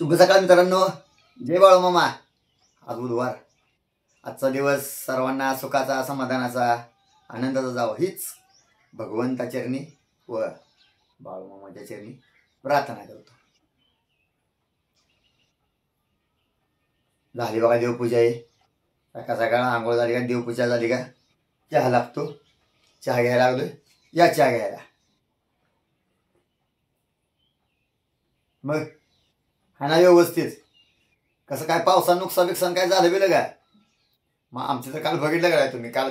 शुभ सकाळ मित्रांनो, जय बाळू मामा. आज बुधवार. आजचा दिवस सर्वांना सुखाचा, समाधानाचा, आनंदाचा जावं हीच भगवंता चरणी व बाळू मामाच्या चरणी प्रार्थना करतो. झाली बघा देवपूजा आहे. सकाळ सकाळ आंघोळ झाली का, देवपूजा झाली का, चहा लागतो. चहा घ्यायला लागलोय. या चहा घ्यायला. मग हा ना व्यवस्थित कसं काय पावसानं नुकसान बिकसान काय झालं बिलं काय? मग आमचं तर काल बघितलं काय तुम्ही? काल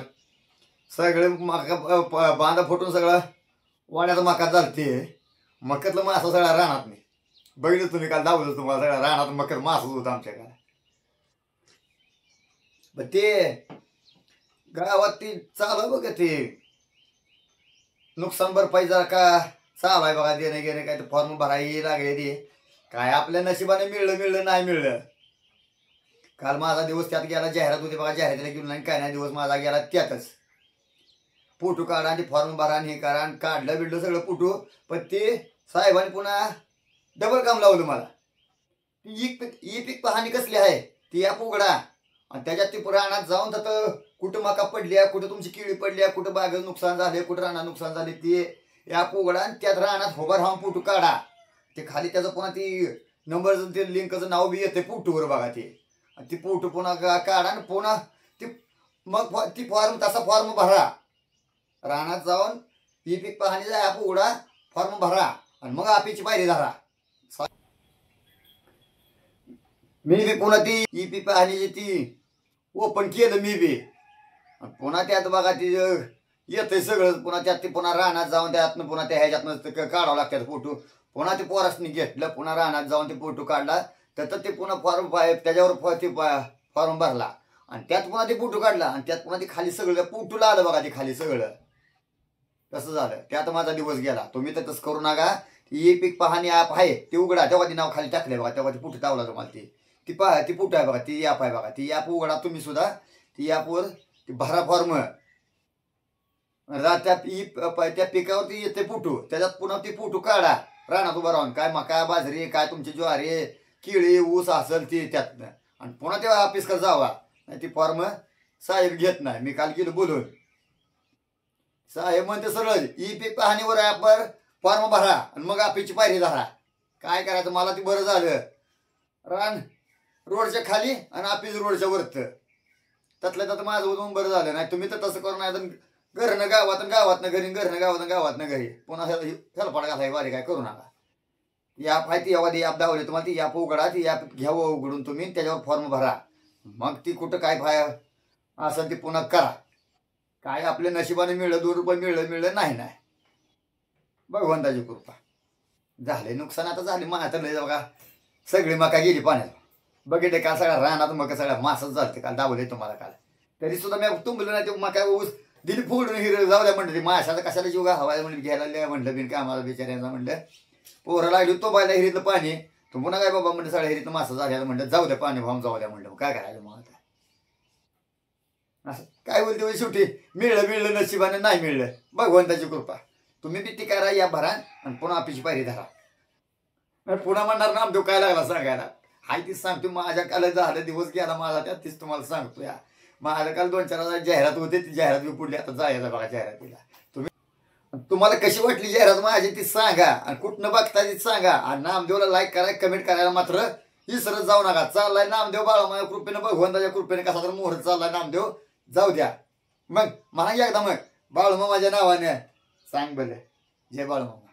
सगळे मका बांधा फुटून सगळं वाड्याचा मका झालते. मक्यातलं मासा सगळा रानात नाही बघितलं तुम्ही. काल दावलं तुम्हाला सगळ्या रानात मक्यात मासच होतं आमच्याकडे. मग ते गावात ती चालू बघ ते नुकसान भरपाई जरा का चालू आहे बघा. देणे घेणे काय ते फॉर्म भरायला लागले ते काय आपल्या नशिबाने मिळलं नाही मिळलं. काल माझा दिवस त्यात गेला. जाहिरात होती बघा, जाहिरातीला गेलो नाही काय नाही. दिवस माझा गेला त्यातच. फोटो काढा आणि फॉर्म भरा आणि हे करा आणि काढलं बिडलं सगळं फोटो. पण ते साहेबांनी पुन्हा डबल काम लावलं मला. ती ई पीक पाहणी कसली आहे ती ॲप उघडा आणि त्याच्यात ती रानात जाऊन तर कुठं मका पडल्या, कुठं तुमची केळी पडल्या, कुठं बाग नुकसान झाले, कुठं रानात नुकसान झाले ते ॲप उघडा आणि त्यात रानात उभं राहून फोटो काढा. ते खाली त्याचं पुन्हा ती नंबरचं ते लिंकचं नाव बी येते फोटोवर बघा. ते आणि ती फोटो पुन्हा काढा आणि पुन्हा ती मग ती फॉर्म तसा फॉर्म भरा. रानात जाऊन ई पीक पाहणीचा ॲप उघडा, फॉर्म भरा आणि मग आपेची पायरी धरा. मी बी पुन्हा ती ई पीक पाहणीची ती ओपन केलं मी बी. पुन्हा त्यात बघा ती येतंय सगळं. पुन्हा त्यात ते पुन्हा रानात जाऊन त्यातनं पुन्हा त्या ह्याच्यातनं काढावं लागतात फोटो. पुन्हा ते पोरासनी घेतलं, पुन्हा रानात जाऊन ते फोटो काढला. तर ते पुन्हा फॉर्म त्याच्यावर ते फॉर्म भरला आणि त्यात पुन्हा ते फोटो काढला आणि त्यात पुन्हा ते खाली सगळं फोटोला आलं बघा. ते खाली सगळं तसं झालं. त्यात माझा दिवस गेला. तुम्ही तर तसं करू नका. ई पीक पाहणी ॲप आहे ते उघडा. तेव्हा ती नाव खाली टाकले बघा. तेव्हा ती फोटो टावला तुम्हाला ती फोटो आहे बघा. ती ॲप आहे बघा. ती ॲप उघडा तुम्ही सुद्धा. ती ॲपवर ती भरा फॉर्म. त्या पिकावरती येते फोटो. त्याच्यात पुन्हा ती फोटो काढा रानात उभा राहून. काय मका, बाजरी, काय तुमची ज्वारी, केळी, ऊस असेल ती त्यातनं. आणि पुन्हा तेव्हा ऑफिसकडे जावा. नाही ती फॉर्म साहेब घेत नाही. मी काल गेलो बोलून. साहेब म्हणते सरळ ई पीक पाहणीवर ॲपवर फॉर्म भरा आणि मग ऑफिसची पायरी धरा. काय करायचं? मला ती बरं झालं. रान रोडच्या खाली आणि ऑफिस रोडच्या वरतं. त्यातलं त्यात माझं उदून बरं झालं. नाही तुम्ही तर तसं करू नाही तर घरनं गावातनं घरी, घरनं गावातनं घरी. पुन्हा हेलपाट घालाय वारी काय करू नका. ॲप आहे ती यावर ॲप दावली तुम्हाला. ती ॲप उघडा. ती ॲप घ्यावं उघडून तुम्ही. त्याच्यावर फॉर्म भरा. मग ती कुठं काय असं ती पुन्हा करा. काय आपल्या नशिबाने मिळलं 2 रुपये मिळलं नाही भगवंताची कृपा. झाले नुकसान आता झाले. माझ्या तर बघा सगळी मका गेली पाण्यात. बघितले काल सगळ्या रानात मका सगळ्या मासच झालते. काल दावले तुम्हाला काल. तरी सुद्धा मी तुंबलं नाही. ते मका ऊस दिली फोडून हिर जाऊ द्या म्हणलं. ते माशाचा कशाला जीव हवाय म्हणलं घ्यायला म्हणलं बिन कामाला बिचाऱ्यांना म्हणलं. पोरं लागली तो बायला हिरीतलं पाणी. तू पुन्हा काय बाबा म्हणलं सगळ्या हिरीतलं मासा झाल्या म्हणलं जाऊ द्या पाणी भाऊन जाऊ द्या म्हणलं. काय करायचं मग आता? असं काय बोलते शेवटी मिळलं नशिबाने नाही मिळलं भगवंताची कृपा. तुम्ही बी ती करा या भरा आणि पुन्हा आपली पायरी धरा. पुन्हा म्हणणार नामदेव काय लागला सांगायला. हाय तीच सांगतो. माझ्या काल झालं दिवस गेला माझा त्यात. तीच तुम्हाला सांगतो. या माझ्या काल 2-4 जाहिरात होते. ती जाहिरात बी पुढली. आता जायचं बघा जाहिरातीला. तुम्हाला कशी वाटली जाहिरात माझी ती सांगा आणि कुठनं बघता ती सांगा. आणि नामदेवला लाईक करा, कमेंट करायला मात्र विसरत जाऊ नका. चाललाय नामदेव बाळूमाच्या कृपेने, भगवंताच्या कृपेने कसा तर मोहर चाललाय नामदेव. जाऊ द्या मग म्हणा एकदा मग बाळूमामाच्या नावाने सांग बरं. जय बाळूमामा.